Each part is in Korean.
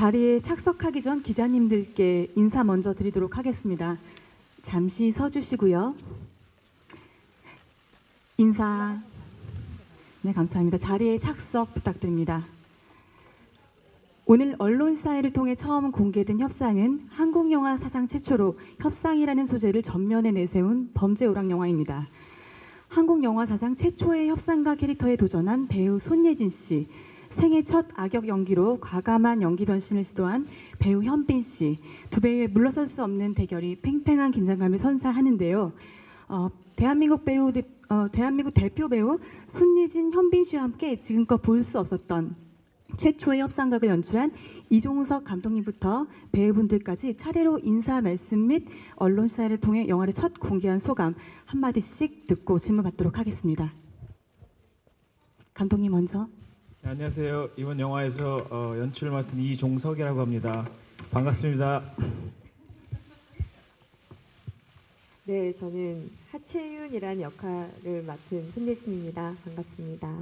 자리에 착석하기 전 기자님들께 인사 먼저 드리도록 하겠습니다. 잠시 서주시고요. 인사. 네, 감사합니다. 자리에 착석 부탁드립니다. 오늘 언론사회를 통해 처음 공개된 협상은 한국 영화 사상 최초로 협상이라는 소재를 전면에 내세운 범죄 오락 영화입니다. 한국 영화 사상 최초의 협상가 캐릭터에 도전한 배우 손예진 씨, 생애 첫 악역 연기로 과감한 연기 변신을 시도한 배우 현빈 씨, 두 배우의 물러설 수 없는 대결이 팽팽한 긴장감을 선사하는데요. 대한민국 대표 배우 손예진, 현빈 씨와 함께 지금껏 볼 수 없었던 최초의 협상각을 연출한 이종석 감독님부터 배우분들까지 차례로 인사 말씀 및 언론사를 통해 영화를 첫 공개한 소감 한마디씩 듣고 질문 받도록 하겠습니다. 감독님 먼저. 네, 안녕하세요. 이번 영화에서 연출을 맡은 이종석이라고 합니다. 반갑습니다. 네, 저는 하채윤이라는 역할을 맡은 손예진입니다. 반갑습니다.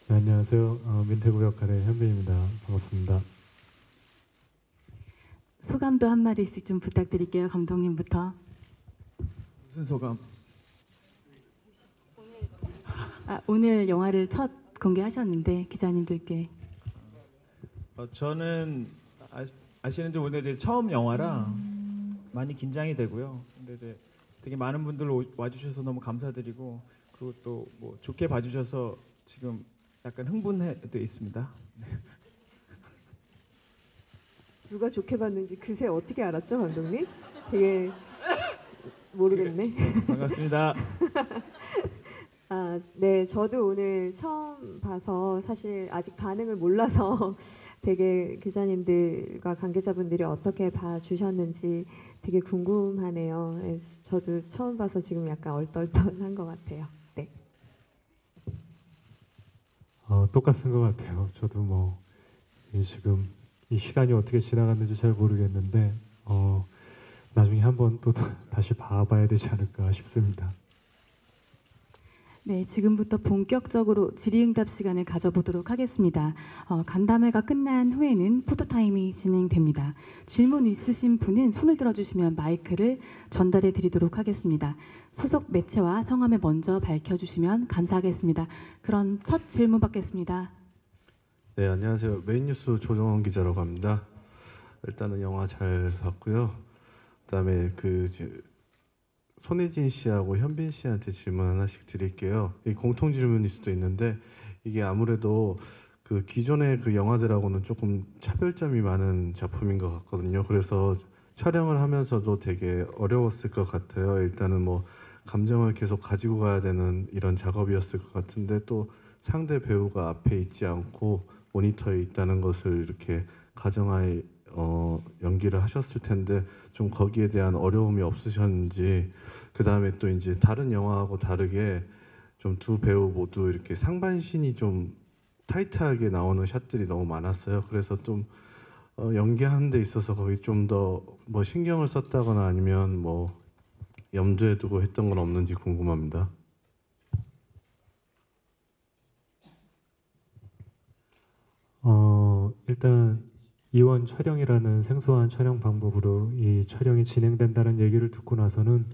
네, 안녕하세요. 민태구 역할의 현빈입니다. 반갑습니다. 소감도 한마디씩 좀 부탁드릴게요. 감독님부터. 무슨 소감? 오늘 영화를 첫 공개하셨는데 기자님들께. 저는 아시는지 모르겠는데 처음 영화라 많이 긴장이 되고요. 근데 이제 되게 많은 분들 와주셔서 너무 감사드리고, 그리고 또 뭐 좋게 봐주셔서 지금 약간 흥분해도 있습니다. 누가 좋게 봤는지 그새 어떻게 알았죠, 감독님? 되게 모르겠네. 반갑습니다. 네, 저도 오늘 처음 봐서 사실 아직 반응을 몰라서 되게 기자님들과 관계자분들이 어떻게 봐주셨는지 되게 궁금하네요. 네, 저도 처음 봐서 지금 약간 얼떨떨한 것 같아요. 네. 똑같은 것 같아요. 저도 뭐 지금 이 시간이 어떻게 지나갔는지 잘 모르겠는데 나중에 한번 또 다시 봐봐야 되지 않을까 싶습니다. 네, 지금부터 본격적으로 질의응답 시간을 가져보도록 하겠습니다. 간담회가 끝난 후에는 포토타임이 진행됩니다. 질문 있으신 분은 손을 들어주시면 마이크를 전달해 드리도록 하겠습니다. 소속 매체와 성함을 먼저 밝혀주시면 감사하겠습니다. 그럼 첫 질문 받겠습니다. 네, 안녕하세요. 메인뉴스 조정원 기자라고 합니다. 일단은 영화 잘 봤고요. 그다음에 손예진 씨하고 현빈 씨한테 질문 하나씩 드릴게요. 이 공통 질문일 수도 있는데, 이게 아무래도 그 기존의 그 영화들하고는 조금 차별점이 많은 작품인 것 같거든요. 그래서 촬영을 하면서도 되게 어려웠을 것 같아요. 일단은 뭐 감정을 계속 가지고 가야 되는 이런 작업이었을 것 같은데, 또 상대 배우가 앞에 있지 않고 모니터에 있다는 것을 이렇게 가정하에 연기를 하셨을 텐데, 좀 거기에 대한 어려움이 없으셨는지, 그 다음에 또 이제 다른 영화하고 다르게 좀 두 배우 모두 이렇게 상반신이 좀 타이트하게 나오는 샷들이 너무 많았어요. 그래서 좀 연기하는 데 있어서 거기 좀 더 뭐 신경을 썼다거나 아니면 뭐 염두에 두고 했던 건 없는지 궁금합니다. 일단 이원 촬영이라는 생소한 촬영 방법으로 이 촬영이 진행된다는 얘기를 듣고 나서는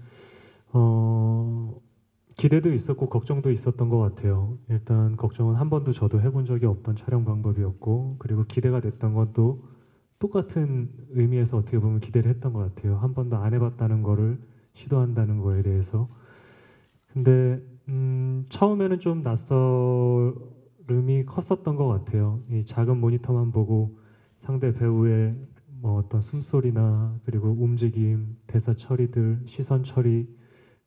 기대도 있었고 걱정도 있었던 것 같아요. 일단 걱정은 한 번도 저도 해본 적이 없던 촬영 방법이었고, 그리고 기대가 됐던 건 또 똑같은 의미에서 어떻게 보면 기대를 했던 것 같아요. 한 번도 안 해봤다는 거를 시도한다는 거에 대해서. 근데 처음에는 좀 낯설음이 컸었던 것 같아요. 이 작은 모니터만 보고 상대 배우의 뭐 어떤 숨소리나 그리고 움직임, 대사 처리들, 시선 처리,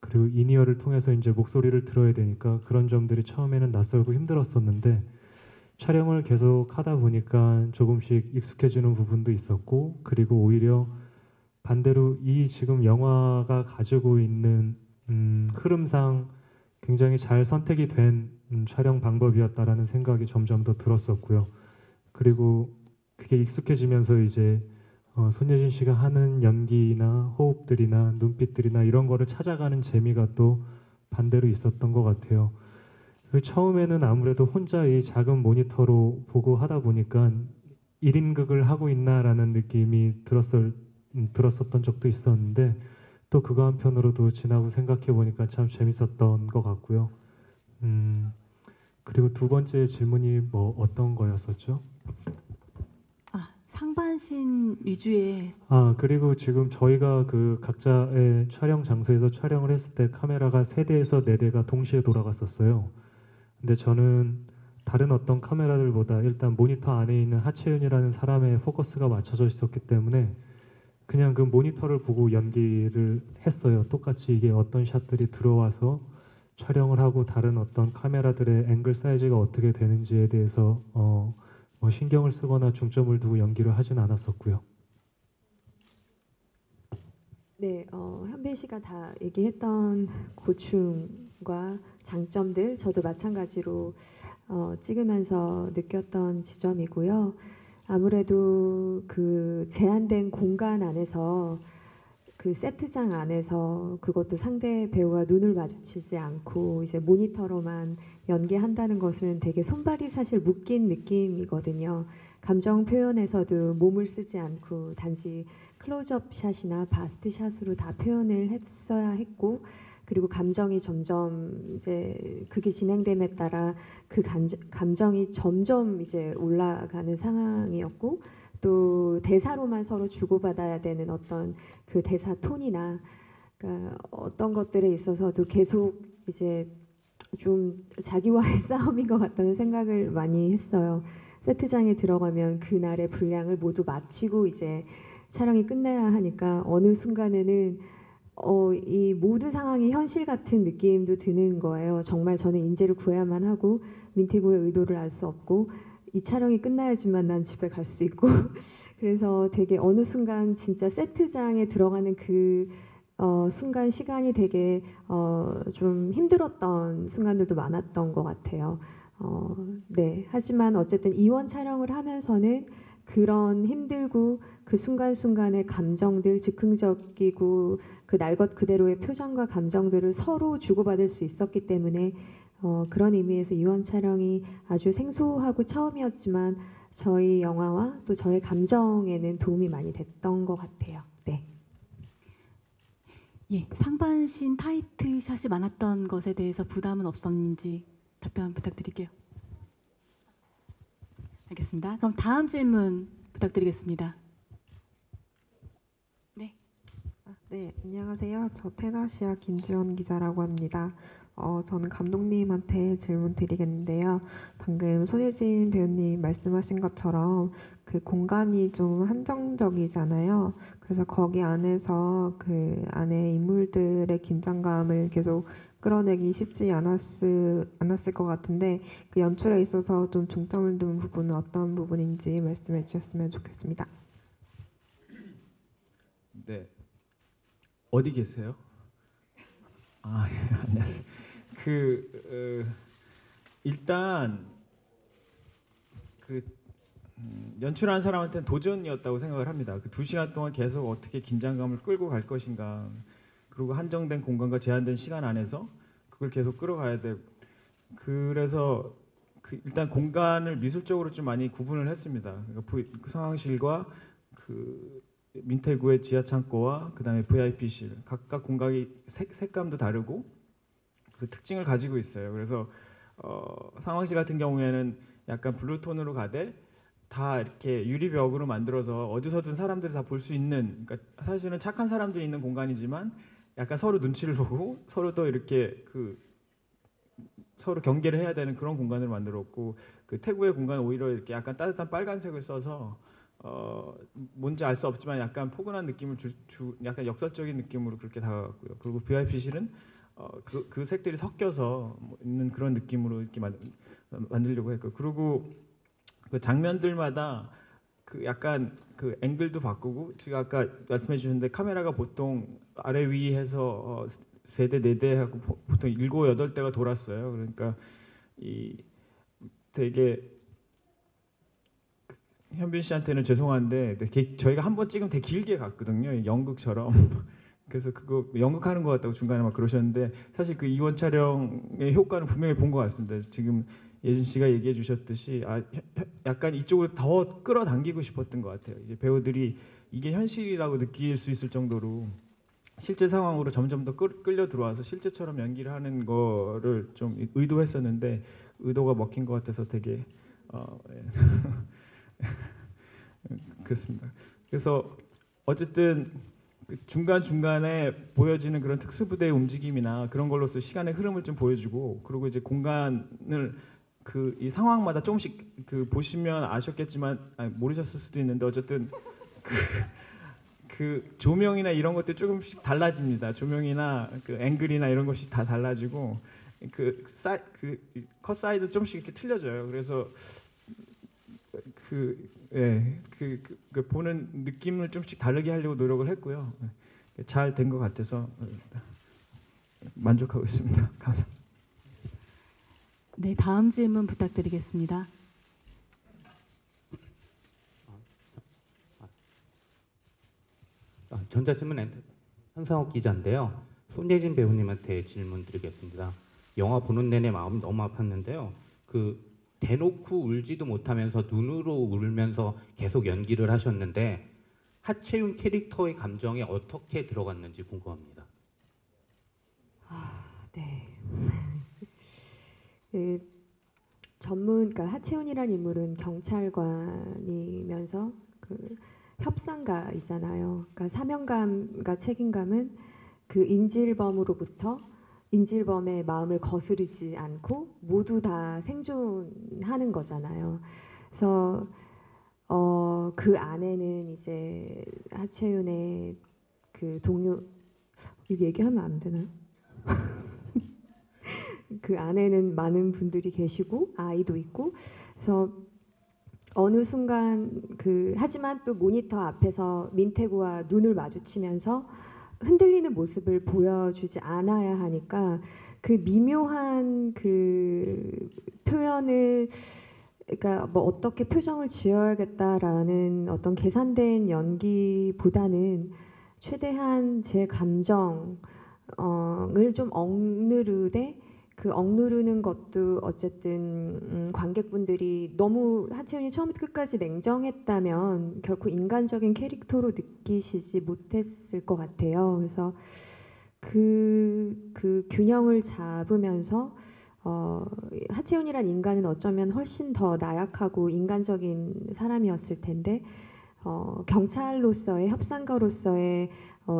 그리고 인이어를 통해서 이제 목소리를 들어야 되니까 그런 점들이 처음에는 낯설고 힘들었었는데, 촬영을 계속 하다 보니까 조금씩 익숙해지는 부분도 있었고, 그리고 오히려 반대로 이 지금 영화가 가지고 있는 흐름상 굉장히 잘 선택이 된 촬영 방법이었다라는 생각이 점점 더 들었었고요. 그리고 그게 익숙해지면서 이제 손예진 씨가 하는 연기나 호흡들이나 눈빛들이나 이런 거를 찾아가는 재미가 또 반대로 있었던 것 같아요. 처음에는 아무래도 혼자 이 작은 모니터로 보고 하다 보니까 1인극을 하고 있나라는 느낌이 들었었던 적도 있었는데 또 그거 한편으로도 지나고 생각해 보니까 참 재밌었던 것 같고요. 그리고 두 번째 질문이 뭐 어떤 거였었죠? 상반신 위주의 그리고 지금 저희가 그 각자의 촬영 장소에서 촬영을 했을 때 카메라가 3대에서 4대가 동시에 돌아갔었어요. 근데 저는 다른 어떤 카메라들보다 일단 모니터 안에 있는 하채윤이라는 사람의 포커스가 맞춰져 있었기 때문에 그냥 그 모니터를 보고 연기를 했어요. 똑같이 이게 어떤 샷들이 들어와서 촬영을 하고 다른 어떤 카메라들의 앵글 사이즈가 어떻게 되는지에 대해서 뭐 신경을 쓰거나 중점을 두고 연기를 하진 않았었고요. 네, 현빈 씨가 다 얘기했던 고충과 장점들 저도 마찬가지로 찍으면서 느꼈던 지점이고요. 아무래도 그 제한된 공간 안에서 그 세트장 안에서 그것도 상대 배우와 눈을 마주치지 않고 이제 모니터로만 연기한다는 것은 되게 손발이 사실 묶인 느낌이거든요. 감정 표현에서도 몸을 쓰지 않고 단지 클로즈업 샷이나 바스트 샷으로 다 표현을 했어야 했고, 그리고 감정이 점점 이제 그게 진행됨에 따라 그 감정이 점점 이제 올라가는 상황이었고, 또 대사로만 서로 주고받아야 되는 어떤 그 대사 톤이나 그러니까 어떤 것들에 있어서도 계속 이제 좀 자기와의 싸움인 것 같다는 생각을 많이 했어요. 세트장에 들어가면 그날의 분량을 모두 마치고 이제 촬영이 끝나야 하니까 어느 순간에는 이 모든 상황이 현실 같은 느낌도 드는 거예요. 정말 저는 인재를 구해야만 하고 민태구의 의도를 알 수 없고 이 촬영이 끝나야지만 난 집에 갈 수 있고 그래서 되게 어느 순간 진짜 세트장에 들어가는 그 순간 시간이 되게 좀 힘들었던 순간들도 많았던 것 같아요. 네. 하지만 어쨌든 이원 촬영을 하면서는 그런 힘들고 그 순간순간의 감정들, 즉흥적이고 그 날 것 그대로의 표정과 감정들을 서로 주고받을 수 있었기 때문에 그런 의미에서 이원 촬영이 아주 생소하고 처음이었지만 저희 영화와 또 저의 감정에는 도움이 많이 됐던 것 같아요. 네. 예, 상반신 타이트 샷이 많았던 것에 대해서 부담은 없었는지 답변 부탁드릴게요. 알겠습니다. 그럼 다음 질문 부탁드리겠습니다. 네. 네, 안녕하세요. 저 테나시아 김지원 기자라고 합니다. 저는 감독님한테 질문 드리겠는데요. 방금 손예진 배우님 말씀하신 것처럼 그 공간이 좀 한정적이잖아요. 그래서 거기 안에서 그 안에 인물들의 긴장감을 계속 끌어내기 쉽지 않았을 것 같은데 그 연출에 있어서 좀 중점을 둔 부분은 어떤 부분인지 말씀해 주셨으면 좋겠습니다. 네. 어디 계세요? 예, 안녕하세요. 일단 연출한 사람한테는 도전이었다고 생각을 합니다. 그 2시간 동안 계속 어떻게 긴장감을 끌고 갈 것인가, 그리고 한정된 공간과 제한된 시간 안에서 그걸 계속 끌어가야 되고, 그래서 일단 공간을 미술적으로 좀 많이 구분을 했습니다. 그러니까 그 상황실과 그 민태구의 지하 창고와 그다음에 VIP실 각각 공간이 색감도 다르고 그 특징을 가지고 있어요. 그래서 상황실 같은 경우에는 약간 블루톤으로 가되 다 이렇게 유리벽으로 만들어서 어디서든 사람들이 다 볼 수 있는, 그러니까 사실은 착한 사람들이 있는 공간이지만 약간 서로 눈치를 보고 서로 또 이렇게 서로 경계를 해야 되는 그런 공간을 만들었고, 그 태구의 공간은 오히려 이렇게 약간 따뜻한 빨간색을 써서 뭔지 알 수 없지만 약간 포근한 느낌을 약간 역사적인 느낌으로 그렇게 다가갔고요. 그리고 VIP실은 그 색들이 섞여서 있는 그런 느낌으로 이렇게 만들려고 했고, 그리고 그 장면들마다 그 약간 그 앵글도 바꾸고, 제가 아까 말씀해 주셨는데 카메라가 보통 아래 위 해서 3대 4대 하고 보통 7, 8대가 돌았어요. 그러니까 되게 현빈 씨한테는 죄송한데 저희가 한 번 찍으면 되게 길게 갔거든요. 연극처럼. 그래서 그거 연극하는 것 같다고 중간에 막 그러셨는데 사실 그 이원 촬영의 효과는 분명히 본 것 같습니다. 지금 예진 씨가 얘기해 주셨듯이 약간 이쪽으로 더 끌어당기고 싶었던 것 같아요. 이제 배우들이 이게 현실이라고 느낄 수 있을 정도로 실제 상황으로 점점 더 끌려 들어와서 실제처럼 연기를 하는 거를 좀 의도했었는데 의도가 먹힌 것 같아서 되게 그렇습니다. 그래서 어쨌든 중간 중간에 보여지는 그런 특수부대의 움직임이나 그런 걸로서 시간의 흐름을 좀 보여주고 그리고 이제 공간을 그 이 상황마다 조금씩 그 보시면 아셨겠지만 모르셨을 수도 있는데 어쨌든 그 조명이나 이런 것들 조금씩 달라집니다. 조명이나 그 앵글이나 이런 것이 다 달라지고 컷 사이즈 조금씩 이렇게 틀려져요. 그래서 그 보는 느낌을 좀씩 다르게 하려고 노력을 했고요. 잘 된 것 같아서 만족하고 있습니다. 감사합니다. 네, 다음 질문 부탁드리겠습니다. 전자신문 현상욱 기자인데요. 손예진 배우님한테 질문 드리겠습니다. 영화 보는 내내 마음이 너무 아팠는데요. 그 대놓고 울지도 못하면서 눈으로 울면서 계속 연기를 하셨는데 하채윤 캐릭터의 감정이 어떻게 들어갔는지 궁금합니다. 네. 그러니까 하채윤이라는 인물은 경찰관이면서 그 협상가이잖아요. 그러니까 사명감과 책임감은 그 인질범으로부터 인질범의 마음을 거스르지 않고 모두 다 생존하는 거잖아요. 그래서 그 안에는 이제 하채윤의 그 동료, 이거 얘기하면 안 되나요? 그 안에는 많은 분들이 계시고 아이도 있고, 그래서 어느 순간 하지만 또 모니터 앞에서 민태구와 눈을 마주치면서 흔들리는 모습을 보여주지 않아야 하니까 그 미묘한 그 표현을, 그러니까 뭐 어떻게 표정을 지어야겠다라는 어떤 계산된 연기보다는 최대한 제 감정을 좀 억누르되, 그 억누르는 것도 어쨌든 관객분들이 너무 하채윤이 처음부터 끝까지 냉정했다면 결코 인간적인 캐릭터로 느끼시지 못했을 것 같아요. 그래서 그 균형을 잡으면서 하채윤이란 인간은 어쩌면 훨씬 더 나약하고 인간적인 사람이었을 텐데 경찰로서의 협상가로서의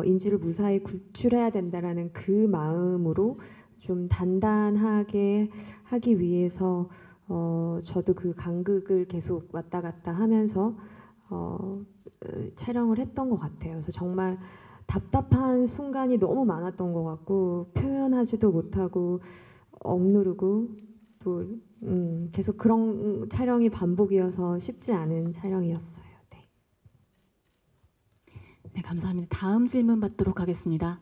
인지를 무사히 구출해야 된다라는 그 마음으로 좀 단단하게 하기 위해서 저도 그 간극을 계속 왔다 갔다 하면서 촬영을 했던 것 같아요. 그래서 정말 답답한 순간이 너무 많았던 것 같고 표현하지도 못하고 억누르고 또 계속 그런 촬영이 반복이어서 쉽지 않은 촬영이었어요. 네. 네, 감사합니다. 다음 질문 받도록 하겠습니다.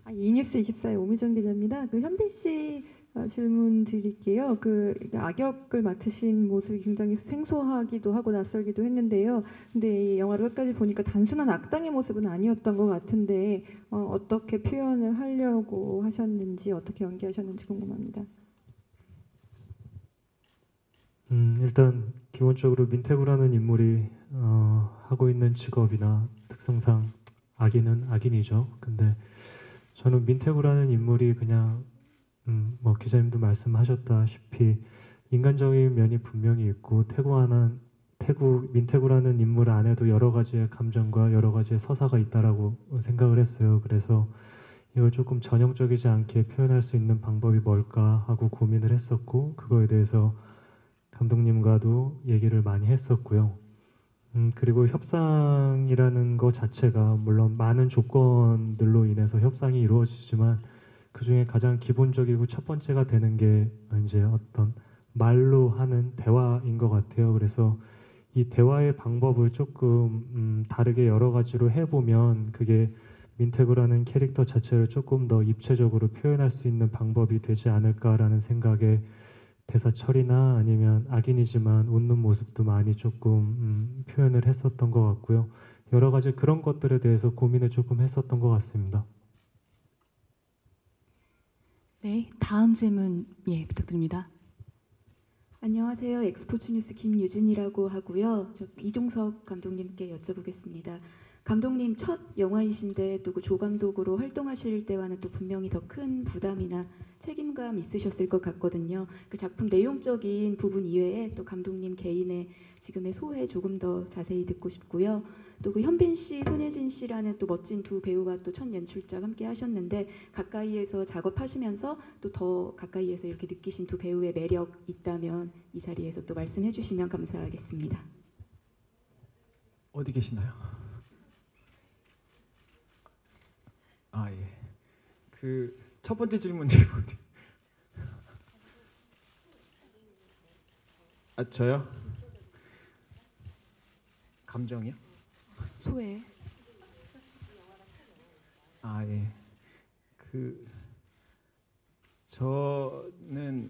이뉴스 24의 오미정 기자입니다. 그 현빈 씨 질문 드릴게요. 그 악역을 맡으신 모습이 굉장히 생소하기도 하고 낯설기도 했는데요. 근데 이 영화를 끝까지 보니까 단순한 악당의 모습은 아니었던 것 같은데 어떻게 표현을 하려고 하셨는지, 어떻게 연기하셨는지 궁금합니다. 일단 기본적으로 민태구라는 인물이 하고 있는 직업이나 특성상 악인은 악인이죠. 근데 저는 민태구라는 인물이 그냥 뭐 기자님도 말씀하셨다시피 인간적인 면이 분명히 있고 민태구라는 인물 안에도 여러 가지의 감정과 여러 가지의 서사가 있다라고 생각을 했어요. 그래서 이걸 조금 전형적이지 않게 표현할 수 있는 방법이 뭘까 하고 고민을 했었고, 그거에 대해서 감독님과도 얘기를 많이 했었고요. 그리고 협상이라는 것 자체가 물론 많은 조건들로 인해서 협상이 이루어지지만 그 중에 가장 기본적이고 첫 번째가 되는 게 이제 어떤 말로 하는 대화인 것 같아요. 그래서 이 대화의 방법을 조금 다르게 여러 가지로 해보면 그게 민태구라는 캐릭터 자체를 조금 더 입체적으로 표현할 수 있는 방법이 되지 않을까라는 생각에 대사 처리나 아니면 악인이지만 웃는 모습도 많이 조금 표현을 했었던 것 같고요. 여러 가지 그런 것들에 대해서 고민을 조금 했었던 것 같습니다. 네, 다음 질문 부탁드립니다. 안녕하세요. 엑스포츠 뉴스 김유진이라고 하고요. 저 이종석 감독님께 여쭤보겠습니다. 감독님 첫 영화이신데 또 그 조감독으로 활동하실 때와는 또 분명히 더 큰 부담이나 책임감 있으셨을 것 같거든요. 그 작품 내용적인 부분 이외에 또 감독님 개인의 지금의 소회 조금 더 자세히 듣고 싶고요. 또 그 현빈 씨, 손예진 씨라는 또 멋진 두 배우와 또 첫 연출자 함께 하셨는데 가까이에서 작업하시면서 또 더 가까이에서 이렇게 느끼신 두 배우의 매력 있다면 이 자리에서 또 말씀해 주시면 감사하겠습니다. 어디 계시나요? 아 예. 그 첫 번째 질문이 뭐지? 아 저요? 감정이요? 소회. 아 예. 그 저는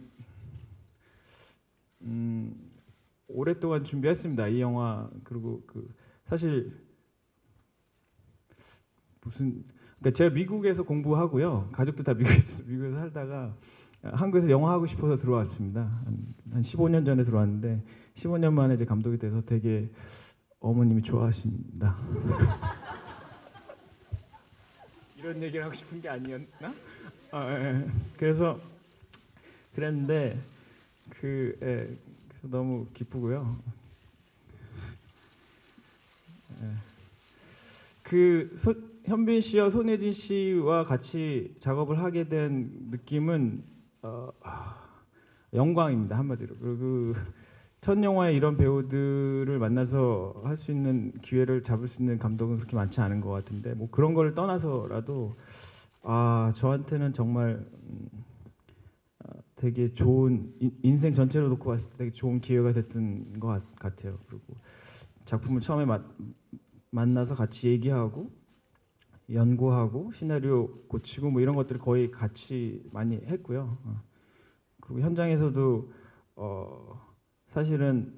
오랫동안 준비했습니다. 이 영화. 그리고 그 사실 그러니까 제가 미국에서 공부하고요. 가족도 다 미국에서 살다가 한국에서 영화 하고 싶어서 들어왔습니다. 한 15년 전에 들어왔는데 15년 만에 이제 감독이 돼서 되게 어머님이 좋아하십니다. 이런 얘기를 하고 싶은 게 아니었나? 예. 그래서 그랬는데 그래서 너무 기쁘고요. 현빈 씨와 손예진 씨와 같이 작업을 하게 된 느낌은 영광입니다. 한마디로. 그리고 첫 영화에 이런 배우들을 만나서 할 수 있는 기회를 잡을 수 있는 감독은 그렇게 많지 않은 것 같은데 뭐 그런 걸 떠나서라도 저한테는 정말 되게 좋은 인생 전체로 놓고 봤을 때 되게 좋은 기회가 됐던 것 같아요. 그리고 작품을 처음에 만나서 같이 얘기하고 연구하고 시나리오 고치고 뭐 이런 것들을 거의 같이 많이 했고요. 그리고 현장에서도 사실은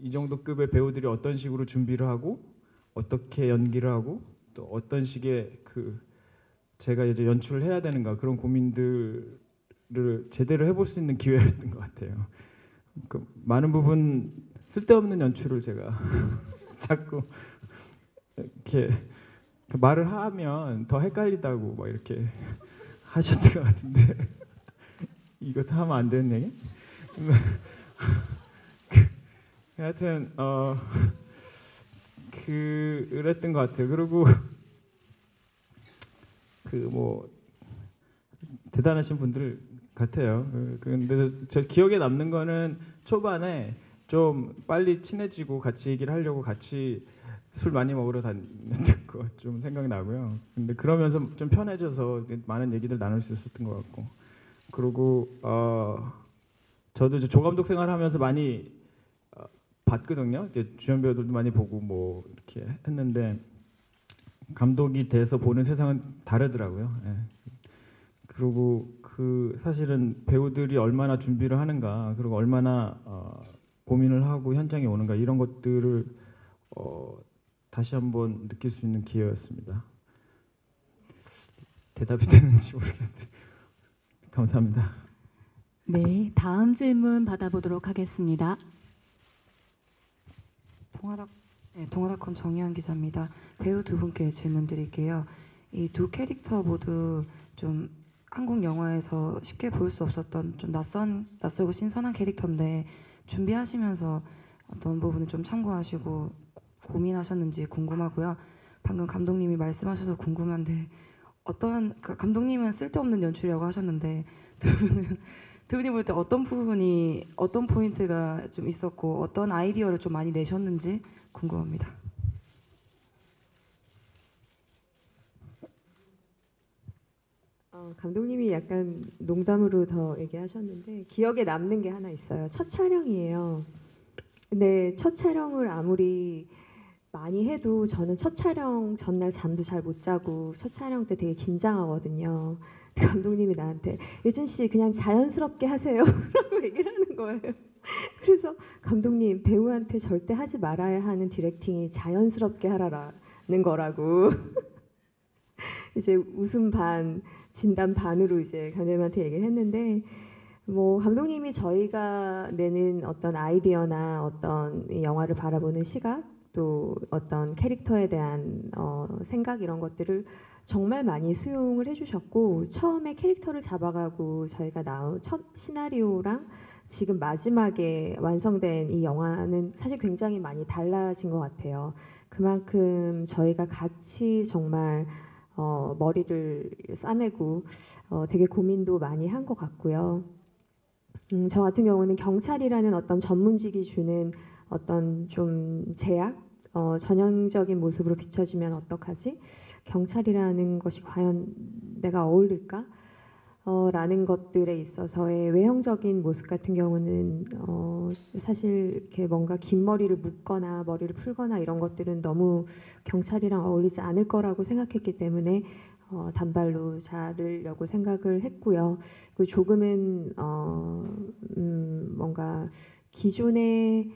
이 정도 급의 배우들이 어떤 식으로 준비를 하고 어떻게 연기를 하고 또 어떤 식의 제가 이제 연출을 해야 되는가 그런 고민들을 제대로 해볼 수 있는 기회였던 것 같아요. 많은 부분 쓸데없는 연출을 제가 자꾸 이렇게 말을 하면 더 헷갈리다고 막 이렇게 하셨던 것 같은데 이것도 하면 안 되는 얘기? 하여튼 그랬던 것 같아요. 그리고 뭐 대단하신 분들 같아요. 근데 저 기억에 남는 거는 초반에 좀 빨리 친해지고 같이 얘기를 하려고 같이 술 많이 먹으러 다녔던 거 좀 생각나고요. 근데 그러면서 좀 편해져서 많은 얘기들 나눌 수 있었던 것 같고, 그리고 저도 이제 조감독 생활하면서 많이 봤거든요. 이제 주연 배우들도 많이 보고 뭐 이렇게 했는데 감독이 돼서 보는 세상은 다르더라고요. 예. 그리고 사실은 배우들이 얼마나 준비를 하는가, 그리고 얼마나 고민을 하고 현장에 오는가 이런 것들을 다시 한번 느낄 수 있는 기회였습니다. 대답이 되는지 모르겠는데 감사합니다. 네, 다음 질문 받아보도록 하겠습니다. 동아닷컴 정희연 기자입니다. 배우 두 분께 질문 드릴게요. 이 두 캐릭터 모두 좀 한국 영화에서 쉽게 볼 수 없었던 좀 낯설고 신선한 캐릭터인데 준비하시면서 어떤 부분을 좀 참고하시고 고민하셨는지 궁금하고요. 방금 감독님이 말씀하셔서 궁금한데 감독님은 쓸데없는 연출이라고 하셨는데 두 분이 볼 때 어떤 부분이 어떤 포인트가 좀 있었고 어떤 아이디어를 좀 많이 내셨는지 궁금합니다. 감독님이 약간 농담으로 더 얘기하셨는데 기억에 남는 게 하나 있어요. 첫 촬영이에요. 근데 첫 촬영을 아무리 많이 해도 저는 첫 촬영 전날 잠도 잘 못 자고 첫 촬영 때 되게 긴장하거든요. 감독님이 나한테 예준 씨 그냥 자연스럽게 하세요 라고 얘기를 하는 거예요. 그래서 감독님 배우한테 절대 하지 말아야 하는 디렉팅이 자연스럽게 하라라는 거라고 이제 웃음 반 진담 반으로 이제 감독님한테 얘기를 했는데 뭐 감독님이 저희가 내는 어떤 아이디어나 어떤 이 영화를 바라보는 시각 또 어떤 캐릭터에 대한 생각 이런 것들을 정말 많이 수용을 해주셨고 처음에 캐릭터를 잡아가고 저희가 나온 첫 시나리오랑 지금 마지막에 완성된 이 영화는 사실 굉장히 많이 달라진 것 같아요. 그만큼 저희가 같이 정말 머리를 싸매고 되게 고민도 많이 한 것 같고요. 저 같은 경우는 경찰이라는 어떤 전문직이 주는 어떤 좀 제약, 전형적인 모습으로 비춰지면 어떡하지? 경찰이라는 것이 과연 내가 어울릴까? 라는 것들에 있어서의 외형적인 모습 같은 경우는 사실 이렇게 뭔가 긴 머리를 묶거나 머리를 풀거나 이런 것들은 너무 경찰이랑 어울리지 않을 거라고 생각했기 때문에 단발로 자르려고 생각을 했고요. 그리고 조금은 뭔가 기존의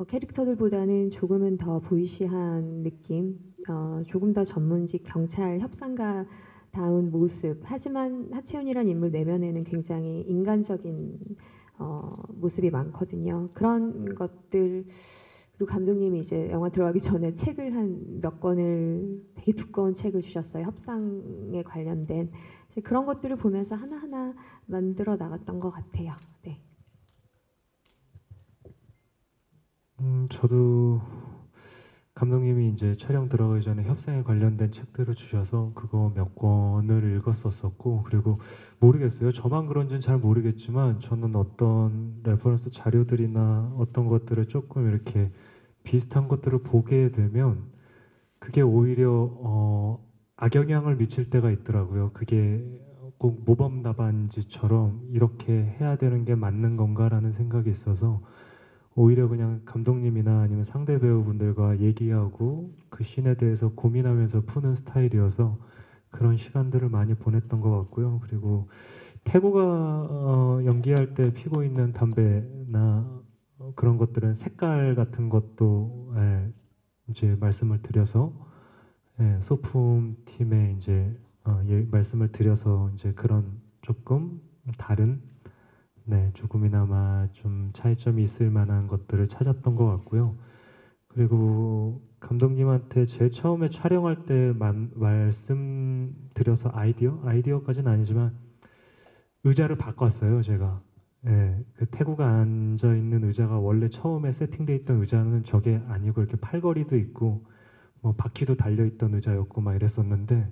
캐릭터들보다는 조금은 더 보이시한 느낌, 조금 더 전문직 경찰 협상가 다운 모습. 하지만 하채연이라는 인물 내면에는 굉장히 인간적인 모습이 많거든요. 그런 것들 그리고 감독님이 이제 영화 들어가기 전에 책을 한 몇 권을 되게 두꺼운 책을 주셨어요. 협상에 관련된 그런 것들을 보면서 하나하나 만들어 나갔던 것 같아요. 네. 저도 감독님이 이제 촬영 들어가기 전에 협상에 관련된 책들을 주셔서 그거 몇 권을 읽었었고 그리고 모르겠어요. 저만 그런지는 잘 모르겠지만 저는 어떤 레퍼런스 자료들이나 어떤 것들을 조금 이렇게 비슷한 것들을 보게 되면 그게 오히려 악영향을 미칠 때가 있더라고요. 그게 꼭 모범 답안지처럼 이렇게 해야 되는 게 맞는 건가라는 생각이 있어서 오히려 그냥 감독님이나 아니면 상대 배우분들과 얘기하고 그 씬에 대해서 고민하면서 푸는 스타일이어서 그런 시간들을 많이 보냈던 것 같고요. 그리고 태구가 연기할 때 피고 있는 담배나 그런 것들은 색깔 같은 것도 이제 말씀을 드려서 소품 팀에 이제 말씀을 드려서 이제 그런 조금 다른 조금이나마 좀 차이점이 있을 만한 것들을 찾았던 것 같고요. 그리고 감독님한테 제일 처음에 촬영할 때 말씀드려서 아이디어까지는 아니지만 의자를 바꿨어요, 제가. 그 태구가 앉아 있는 의자가 원래 처음에 세팅돼 있던 의자는 저게 아니고 이렇게 팔걸이도 있고 뭐 바퀴도 달려 있던 의자였고 막 이랬었는데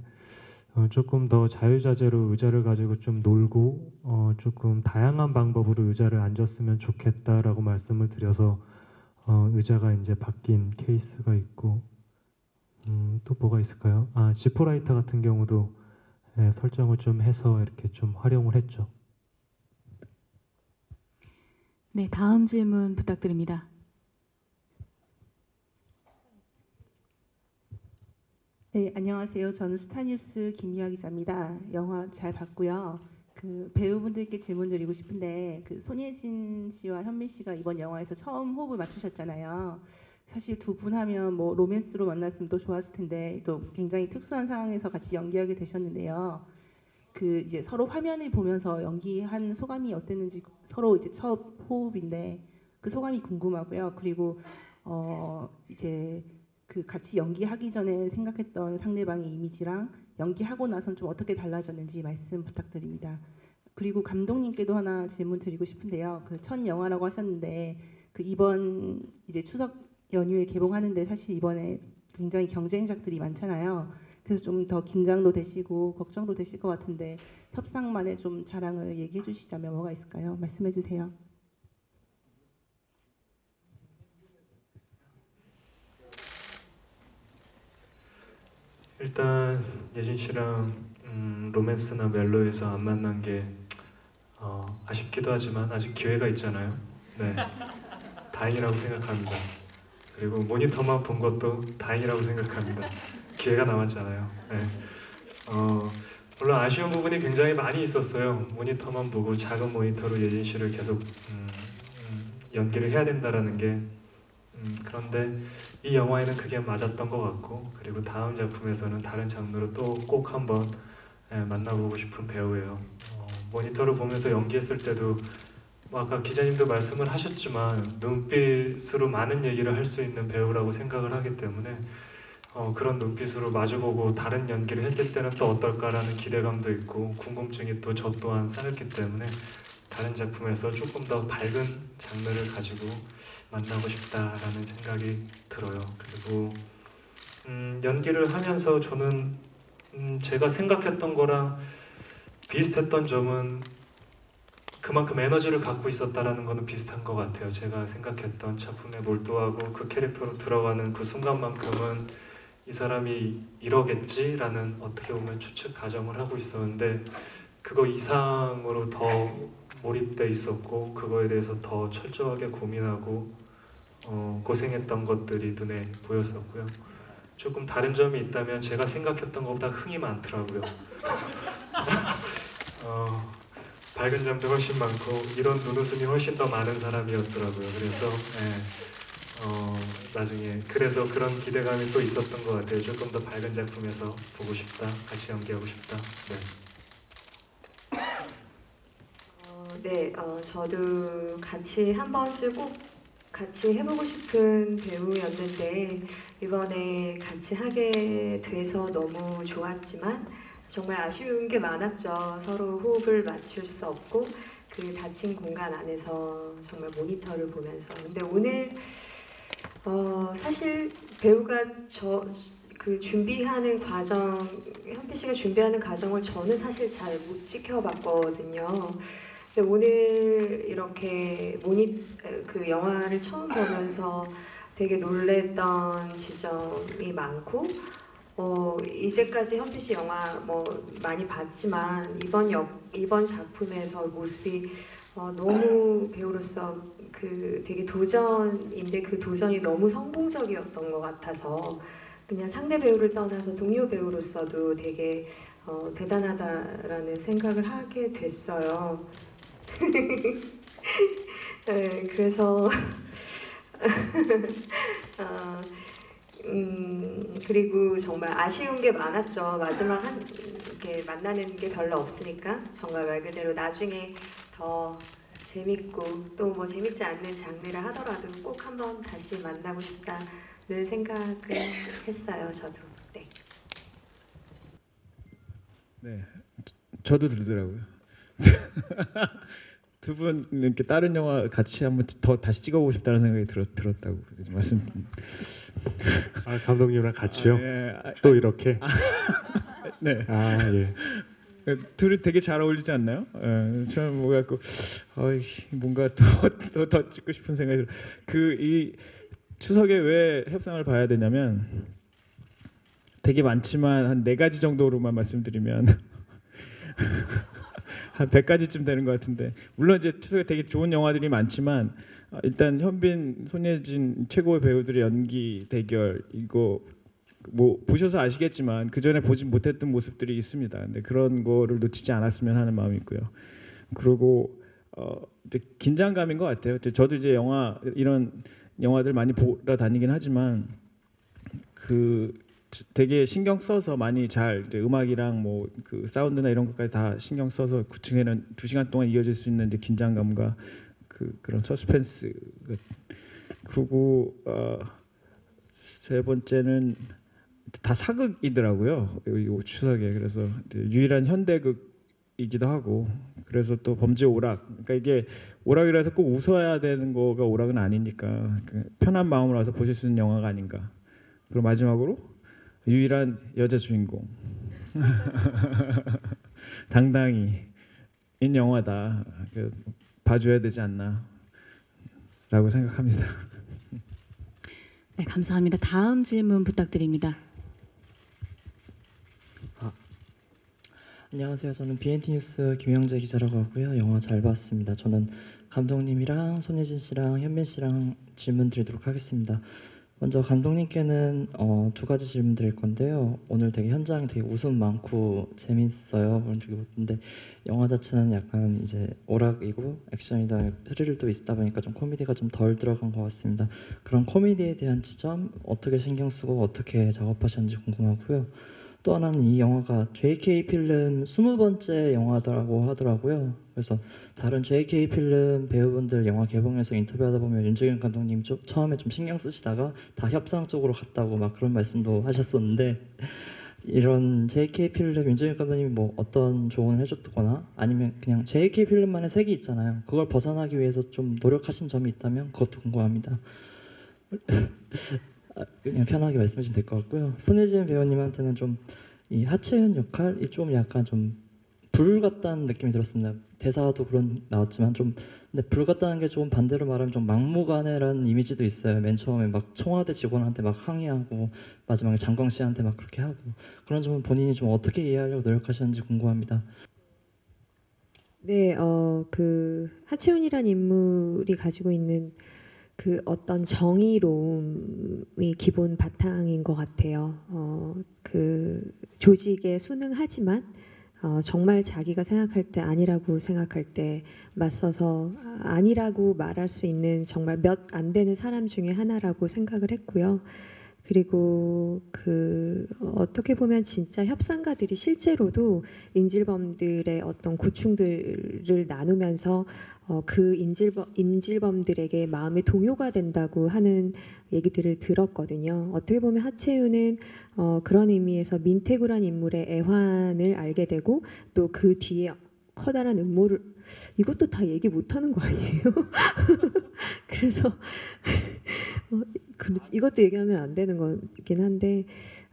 조금 더 자유자재로 의자를 가지고 좀 놀고 조금 다양한 방법으로 의자를 앉았으면 좋겠다라고 말씀을 드려서 의자가 이제 바뀐 케이스가 있고 또 뭐가 있을까요? 지포라이터 같은 경우도 설정을 좀 해서 이렇게 좀 활용을 했죠. 네, 다음 질문 부탁드립니다. 네, 안녕하세요. 저는 스타뉴스 김유아 기자입니다. 영화 잘 봤고요. 그 배우분들께 질문 드리고 싶은데 그 손예진 씨와 현민 씨가 이번 영화에서 처음 호흡을 맞추셨잖아요. 사실 두 분 하면 뭐 로맨스로 만났으면 또 좋았을 텐데 또 굉장히 특수한 상황에서 같이 연기하게 되셨는데요. 그 이제 서로 화면을 보면서 연기한 소감이 어땠는지 서로 이제 첫 호흡인데 그 소감이 궁금하고요. 그리고 이제 그 같이 연기하기 전에 생각했던 상대방의 이미지랑 연기하고 나선 좀 어떻게 달라졌는지 말씀 부탁드립니다. 그리고 감독님께도 하나 질문 드리고 싶은데요. 그 첫 영화라고 하셨는데 그 이번 이제 추석 연휴에 개봉하는데 사실 이번에 굉장히 경쟁작들이 많잖아요. 그래서 좀 더 긴장도 되시고 걱정도 되실 것 같은데 협상만의 좀 자랑을 얘기해 주시자면 뭐가 있을까요? 말씀해 주세요. 일단 예진 씨랑 로맨스나 멜로에서 안 만난 게 아쉽기도 하지만 아직 기회가 있잖아요. 네, 다행이라고 생각합니다. 그리고 모니터만 본 것도 다행이라고 생각합니다. 기회가 남았잖아요. 네. 물론 아쉬운 부분이 굉장히 많이 있었어요. 모니터만 보고 작은 모니터로 예진 씨를 계속 연기를 해야 된다라는 게 그런데 이 영화에는 그게 맞았던 것 같고 그리고 다음 작품에서는 다른 장르로 또 꼭 한번 만나보고 싶은 배우예요. 모니터를 보면서 연기했을 때도 뭐 아까 기자님도 말씀을 하셨지만 눈빛으로 많은 얘기를 할 수 있는 배우라고 생각을 하기 때문에 그런 눈빛으로 마주보고 다른 연기를 했을 때는 또 어떨까라는 기대감도 있고 궁금증이 또 저 또한 쌓였기 때문에 다른 작품에서 조금 더 밝은 장르를 가지고 만나고 싶다라는 생각이 들어요. 그리고 연기를 하면서 저는 제가 생각했던 거랑 비슷했던 점은 그만큼 에너지를 갖고 있었다라는 거는 비슷한 것 같아요. 제가 생각했던 작품에 몰두하고 그 캐릭터로 들어가는 그 순간만큼은 이 사람이 이러겠지라는 어떻게 보면 추측 가정을 하고 있었는데 그거 이상으로 더 몰입돼 있었고 그거에 대해서 더 철저하게 고민하고 고생했던 것들이 눈에 보였었고요. 조금 다른 점이 있다면 제가 생각했던 것보다 흥이 많더라고요. 밝은 점도 훨씬 많고 이런 눈웃음이 훨씬 더 많은 사람이었더라고요. 그래서 나중에 그래서 그런 기대감이 또 있었던 것 같아요. 조금 더 밝은 작품에서 보고 싶다, 같이 연기하고 싶다. 네, 저도 같이 한 번쯤 꼭 같이 해보고 싶은 배우였는데 이번에 같이 하게 돼서 너무 좋았지만 정말 아쉬운 게 많았죠. 서로 호흡을 맞출 수 없고 그 닫힌 공간 안에서 정말 모니터를 보면서. 근데 오늘 사실 배우가 그 준비하는 과정, 현피 씨가 준비하는 과정을 저는 사실 잘 못 지켜봤거든요. 근데 오늘 이렇게 그 영화를 처음 보면서 되게 놀랬던 지점이 많고 이제까지 현피 씨 영화 뭐 많이 봤지만 이번 작품에서 모습이 너무 배우로서 그 되게 도전인데 그 도전이 너무 성공적이었던 것 같아서 그냥 상대 배우를 떠나서 동료 배우로서도 되게 대단하다라는 생각을 하게 됐어요. 네, 그래서 그리고 정말 아쉬운 게 많았죠. 마지막 이렇게 만나는 게 별로 없으니까 정말 말 그대로 나중에 더 재밌고 또 뭐 재밌지 않는 장르를 하더라도 꼭 한번 다시 만나고 싶다는 생각을 했어요. 저도. 네. 네, 저도 들더라고요. 두 분 이렇게 다른 영화 같이 한번 더 다시 찍어보고 싶다는 생각이 들었다고 말씀. 감독님이랑 같이요? 예. 또 이렇게? 네. 예. 둘이 되게 잘 어울리지 않나요? 저는 뭐가 뭔가 더 찍고 싶은 생각이 들어요. 이 추석에 왜 협상을 봐야 되냐면 되게 많지만 한 4가지 정도로만 말씀드리면 한 100가지쯤 되는 것 같은데 물론 이제 추석에 되게 좋은 영화들이 많지만 일단 현빈, 손예진 최고의 배우들의 연기 대결 이거 뭐 보셔서 아시겠지만 그 전에 보지 못했던 모습들이 있습니다. 근데 그런 거를 놓치지 않았으면 하는 마음이 있고요. 그리고 이제 긴장감인 것 같아요. 저도 이제 이런 영화들 많이 보러 다니긴 하지만 그 되게 신경 써서 많이 잘 이제 음악이랑 뭐 그 사운드나 이런 것까지 다 신경 써서 9층에는 2시간 동안 이어질 수 있는 이제 긴장감과 그런 서스펜스. 그리고 세 번째는 다 사극이더라고요. 이 추석에. 그래서 유일한 현대극이기도 하고 그래서 또 범죄 오락. 그러니까 이게 오락이라 해서 꼭 웃어야 되는 거가 오락은 아니니까 편한 마음으로 와서 보실 수 있는 영화가 아닌가. 그리고 마지막으로 유일한 여자 주인공. 당당히 인 영화다. 봐줘야 되지 않나 라고 생각합니다. 네, 감사합니다. 다음 질문 부탁드립니다. 안녕하세요. 저는 BNT 뉴스 김영재 기자라고 하고요. 영화 잘 봤습니다. 저는 감독님이랑 손예진 씨랑 현빈 씨랑 질문 드리도록 하겠습니다. 먼저 감독님께는 두 가지 질문 드릴 건데요. 오늘 되게 현장이 되게 웃음 많고 재밌어요. 근데 영화 자체는 약간 이제 오락이고 액션이다 스릴도 있다 보니까 좀 코미디가 좀 덜 들어간 것 같습니다. 그런 코미디에 대한 지점 어떻게 신경 쓰고 어떻게 작업하셨는지 궁금하고요. 또 하나는 이 영화가 JK 필름 20번째 영화라고 하더라고요. 그래서 다른 JK 필름 배우분들 영화 개봉해서 인터뷰하다 보면 윤정현 감독님 처음에 좀 신경 쓰시다가 다 협상 쪽으로 갔다고 막 그런 말씀도 하셨었는데 이런 JK 필름 윤정현 감독님이 뭐 어떤 조언을 해줬거나 아니면 그냥 JK 필름만의 색이 있잖아요. 그걸 벗어나기 위해서 좀 노력하신 점이 있다면 그것도 궁금합니다. 그냥 편하게 말씀해 주시면 될 것 같고요. 손예진 배우님한테는 좀 이 하채연 역할이 좀 약간 좀 불 같다는 느낌이 들었습니다. 대사도 그런 나왔지만 좀 근데 불 같다는 게 좀 반대로 말하면 좀 막무가내라는 이미지도 있어요. 맨 처음에 막 청와대 직원한테 막 항의하고 마지막에 장광 씨한테 막 그렇게 하고 그런 점은 본인이 좀 어떻게 이해하려고 노력하셨는지 궁금합니다. 네, 그 하채훈이란 인물이 가지고 있는 그 어떤 정의로움이 기본 바탕인 것 같아요. 그 조직에 순응하지만 정말 자기가 생각할 때 아니라고 생각할 때 맞서서 아니라고 말할 수 있는 정말 몇 안 되는 사람 중에 하나라고 생각을 했고요. 그리고 그 어떻게 보면 진짜 협상가들이 실제로도 인질범들의 어떤 고충들을 나누면서 그 인질범들에게 마음의 동요가 된다고 하는 얘기들을 들었거든요. 어떻게 보면 하채윤은 그런 의미에서 민태구란 인물의 애환을 알게 되고 또 그 뒤에 커다란 음모를 이것도 다 얘기 못하는 거 아니에요? 그래서 이것도 얘기하면 안 되는 거긴 한데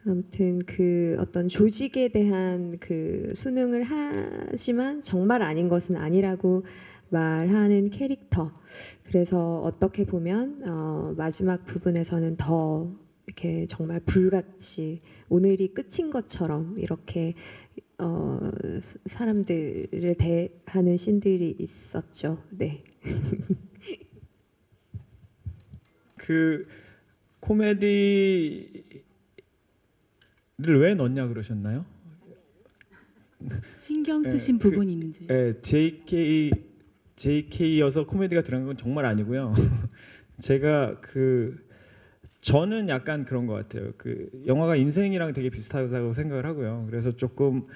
아무튼 그 어떤 조직에 대한 그 순응을 하지만 정말 아닌 것은 아니라고 말하는 캐릭터. 그래서 어떻게 보면 마지막 부분에서는 더 이렇게 정말 불같이 오늘이 끝인 것처럼 이렇게 사람들을 대하는 씬들이 있었죠. 네. 그 코미디를 왜 넣냐 그러셨나요? 신경 쓰신 부분이 있는지. 네, JK여서 코미디가 들어간 건 정말 아니고요. 제가 저는 약간 그런 것 같아요. 그 영화가 인생이랑 되게 비슷하다고 생각을 하고요. 그래서 조금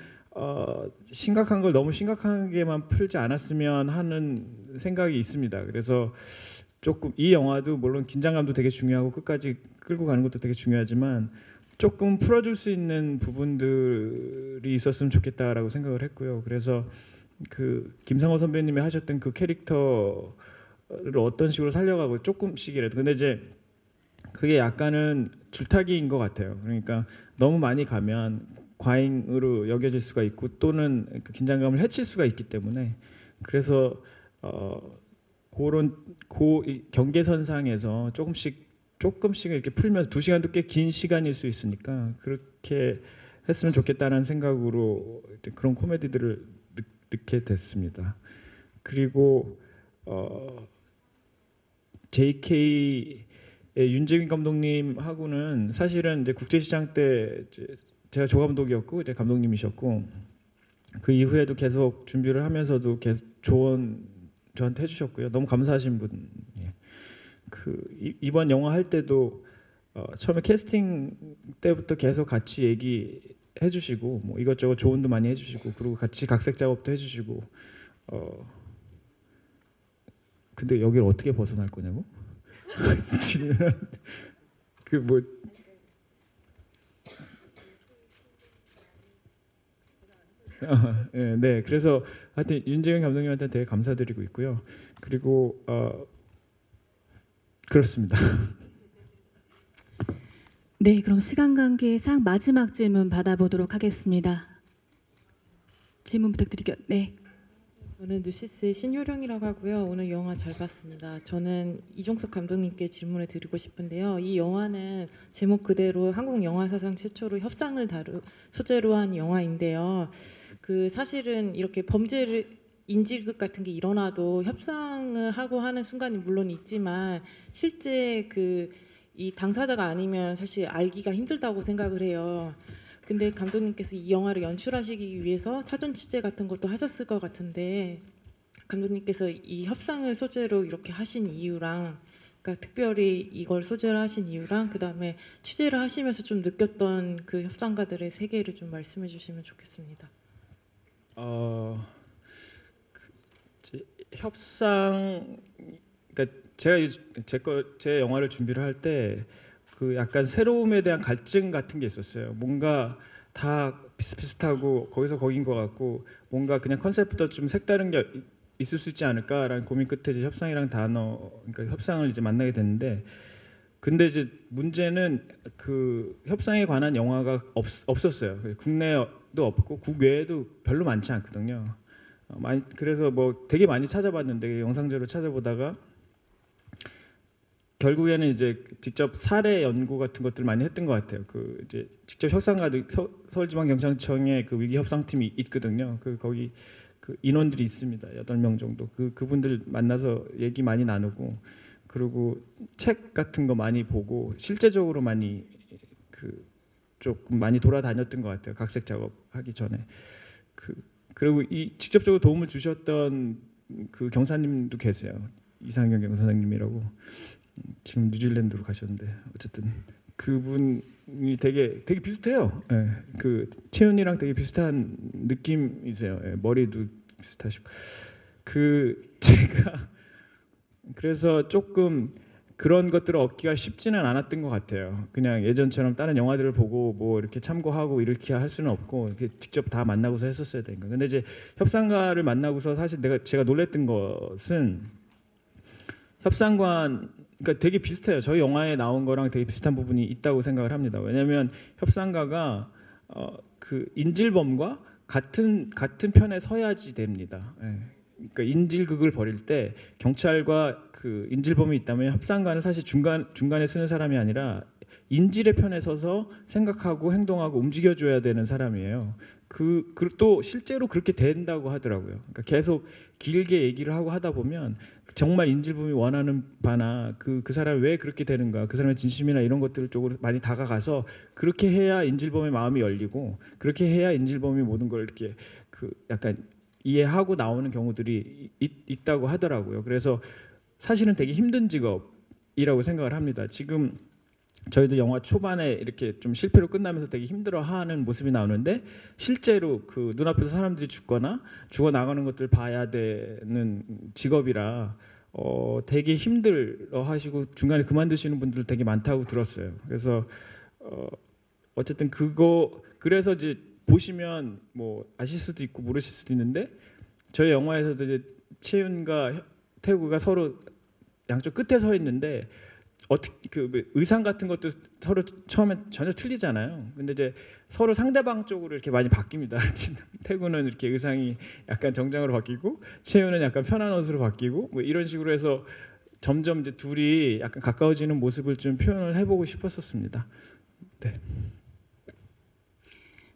심각한 걸 너무 심각하게만 풀지 않았으면 하는 생각이 있습니다. 그래서 조금 이 영화도 물론 긴장감도 되게 중요하고 끝까지 끌고 가는 것도 되게 중요하지만 조금 풀어줄 수 있는 부분들이 있었으면 좋겠다라고 생각을 했고요. 그래서 그 김상호 선배님이 하셨던 그 캐릭터를 어떤 식으로 살려가고 조금씩이라도 근데 이제 그게 약간은 줄타기인 것 같아요. 그러니까 너무 많이 가면 과잉으로 여겨질 수가 있고 또는 그 긴장감을 해칠 수가 있기 때문에 그래서 그런 경계선상에서 조금씩 이렇게 풀면서 2시간도 꽤 긴 시간일 수 있으니까 그렇게 했으면 좋겠다는 생각으로 그런 코미디들을 넣게 됐습니다. 그리고 JK의 윤재균 감독님하고는 사실은 이제 국제시장 때 제가 조감독이었고 이제 감독님이셨고 그 이후에도 계속 준비를 하면서도 계속 조언 저한테 해주셨고요. 너무 감사하신 분. 이번 영화 할 때도 처음에 캐스팅 때부터 계속 같이 얘기해주시고 뭐 이것저것 조언도 많이 해주시고 그리고 같이 각색 작업도 해주시고 근데 여기를 어떻게 벗어날 거냐고? 그뭐 네, 그래서 하여튼 윤재균 감독님한테 되게 감사드리고 있고요. 그리고 그렇습니다. 네, 그럼 시간 관계상 마지막 질문 받아보도록 하겠습니다. 질문 부탁드릴게요. 네. 저는 뉴시스의 신효령이라고 하고요. 오늘 영화 잘 봤습니다. 저는 이종석 감독님께 질문을 드리고 싶은데요. 이 영화는 제목 그대로 한국 영화 사상 최초로 협상을 소재로 한 영화인데요. 그 사실은 이렇게 범죄를 인질극 같은 게 일어나도 협상을 하고 하는 순간이 물론 있지만 실제 그 이 당사자가 아니면 사실 알기가 힘들다고 생각을 해요. 근데 감독님께서 이 영화를 연출하시기 위해서 사전 취재 같은 것도 하셨을 것 같은데 감독님께서 이 협상을 소재로 이렇게 하신 이유랑 그러니까 특별히 이걸 소재로 하신 이유랑 그다음에 취재를 하시면서 좀 느꼈던 그 협상가들의 세계를 좀 말씀해 주시면 좋겠습니다. 협상 그러니까 제가 제 영화를 준비를 할 때 그 약간 새로움에 대한 갈증 같은 게 있었어요. 뭔가 다 비슷비슷하고 거기서 거긴 것 같고 뭔가 그냥 컨셉부터 좀 색다른 게 있을 수 있지 않을까라는 고민 끝에 이제 협상이랑 그러니까 협상을 이제 만나게 됐는데 근데 이제 문제는 그 협상에 관한 영화가 없었어요. 국내도 없고 국외에도 별로 많지 않거든요. 그래서 뭐 되게 많이 찾아봤는데 영상제로 찾아보다가 결국에는 이제 직접 사례 연구 같은 것들 많이 했던 것 같아요. 그 이제 직접 협상가들 서울지방경찰청에 그 위기 협상팀이 있거든요. 거기 그 인원들이 있습니다. 8명 정도. 그분들 만나서 얘기 많이 나누고 그리고 책 같은 거 많이 보고 실제적으로 많이 조금 많이 돌아다녔던 것 같아요. 각색 작업하기 전에. 그리고 이 직접적으로 도움을 주셨던 그 경사님도 계세요. 이상경 경사님이라고 지금 뉴질랜드로 가셨는데 어쨌든 그분이 되게 비슷해요. 예, 그 채윤이랑 되게 비슷한 느낌이세요. 예, 머리도 비슷하시고 제가 그래서 조금 그런 것들을 얻기가 쉽지는 않았던 것 같아요. 그냥 예전처럼 다른 영화들을 보고 뭐 이렇게 참고하고 이렇게 할 수는 없고 이렇게 직접 다 만나고서 했었어야 되니까. 근데 이제 협상가를 만나고서 사실 제가 놀랬던 것은 협상관 그러니까 되게 비슷해요. 저희 영화에 나온 거랑 되게 비슷한 부분이 있다고 생각을 합니다. 왜냐하면 협상가가 그 인질범과 같은 편에 서야지 됩니다. 예. 그러니까 인질극을 벌일 때 경찰과 그 인질범이 있다면 협상가는 사실 중간에 쓰는 사람이 아니라 인질의 편에 서서 생각하고 행동하고 움직여줘야 되는 사람이에요. 또 실제로 그렇게 된다고 하더라고요. 그러니까 계속 길게 얘기를 하고 하다 보면 정말 인질범이 원하는 바나 그 사람이 왜 그렇게 되는가, 그 사람의 진심이나 이런 것들 쪽으로 많이 다가가서 그렇게 해야 인질범의 마음이 열리고 그렇게 해야 인질범이 모든 걸 이렇게 약간 이해하고 나오는 경우들이 있다고 하더라고요. 그래서 사실은 되게 힘든 직업이라고 생각을 합니다. 지금 저희도 영화 초반에 이렇게 좀 실패로 끝나면서 되게 힘들어하는 모습이 나오는데 실제로 그 눈앞에서 사람들이 죽거나 죽어 나가는 것들 봐야 되는 직업이라 되게 힘들어하시고 중간에 그만두시는 분들 되게 많다고 들었어요. 그래서 어쨌든 그래서 이제 보시면 뭐 아실 수도 있고 모르실 수도 있는데 저희 영화에서도 이제 채윤과 태구가 서로 양쪽 끝에 서 있는데 의상 같은 것도 서로 처음엔 전혀 틀리잖아요. 근데 이제 서로 상대방 쪽으로 이렇게 많이 바뀝니다. 태구는 이렇게 의상이 약간 정장으로 바뀌고 채윤은 약간 편한 옷으로 바뀌고 뭐 이런 식으로 해서 점점 이제 둘이 약간 가까워지는 모습을 좀 표현을 해보고 싶었었습니다. 네.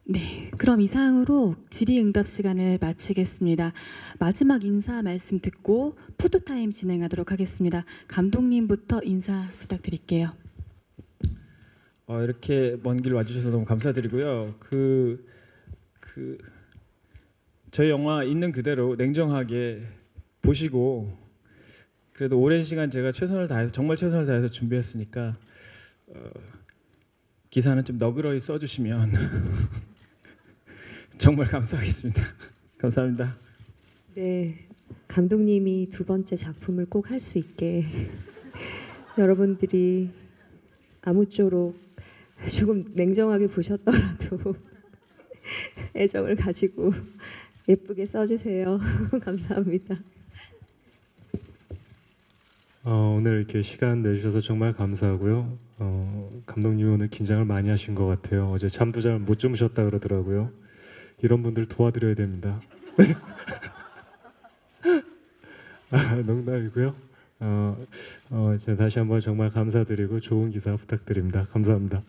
네, 그럼 이상으로 질의응답 시간을 마치겠습니다. 마지막 인사 말씀 듣고 포토타임 진행하도록 하겠습니다. 감독님부터 인사 부탁드릴게요. 이렇게 먼 길 와주셔서 너무 감사드리고요. 저희 영화 있는 그대로 냉정하게 보시고 그래도 오랜 시간 제가 정말 최선을 다해서 준비했으니까 기사는 좀 너그러이 써주시면 정말 감사하겠습니다. 감사합니다. 네, 감독님이 두 번째 작품을 꼭 할 수 있게 여러분들이 아무쪼록 조금 냉정하게 보셨더라도 애정을 가지고 예쁘게 써주세요. 감사합니다. 오늘 이렇게 시간 내주셔서 정말 감사하고요. 감독님이 오늘 긴장을 많이 하신 것 같아요. 어제 잠도 잘 못 주무셨다 그러더라고요. 이런 분들 도와드려야 됩니다. 농담이고요. 제가 다시 한번 정말 감사드리고 좋은 기사 부탁드립니다. 감사합니다.